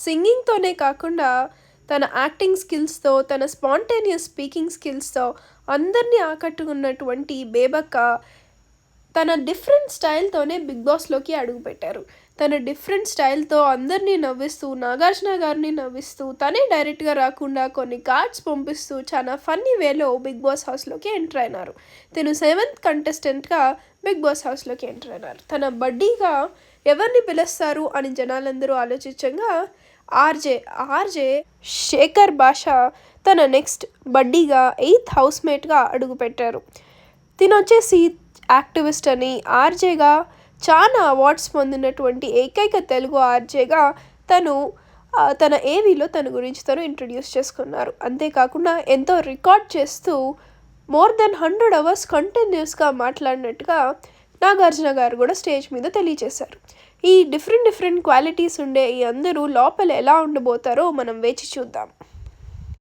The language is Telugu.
సింగింగ్‌తోనే కాకుండా తన యాక్టింగ్ స్కిల్స్‌తో, తన స్పాంటేనియస్ స్పీకింగ్ స్కిల్స్‌తో అందరిని ఆకట్టుకున్నటువంటి బేబక్క తన డిఫరెంట్ స్టైల్‌తోనే 'బిగ్ బాస్'లోకి అడుగుపెట్టారు. తన డిఫరెంట్ స్టైల్‌తో అందరిని నవ్విస్తూ, నాగార్జున గారిని నవ్విస్తూ, తనే డైరెక్ట్‌గా రాకుండా కొన్ని కార్డ్స్ పంపిస్తూ చాలా ఫన్నీ వేలో 'బిగ్ బాస్' హౌస్‌లోకి ఎంటర్ అయినారు. తిను 7th కంటెస్టెంట్‌గా 'బిగ్ బాస్' హౌస్‌లోకి ఎంటర్ అయినారు. తన బడ్డీగా ఎవరిని పిలుస్తారు అని జనాలందరూ ఆలోచించగా ఆర్‌జే శేఖర్ భాష తన నెక్స్ట్ బడ్డీగా 8th హౌస్‌మేట్‌గా అడుగుపెట్టారు. తినొచ్చేసి యాక్టివిస్ట్ అని, ఆర్‌జేగా చాలా అవార్డ్స్ పొందినటువంటి ఏకైక తెలుగు ఆర్‌జేగా తన ఏవీలో తన గురించి తను ఇంట్రడ్యూస్ చేసుకున్నారు. అంతేకాకుండా ఎంతో రికార్డ్ చేస్తూ మోర్ దెన్ 100 అవర్స్ కంటిన్యూస్‌గా మాట్లాడినట్టుగా నాగార్జున గారు కూడా స్టేజ్ మీద తెలియజేశారు. ఈ డిఫరెంట్ క్వాలిటీస్ ఉండే ఈ అందరూ లోపల ఎలా ఉండబోతారో మనం వేచి చూద్దాం.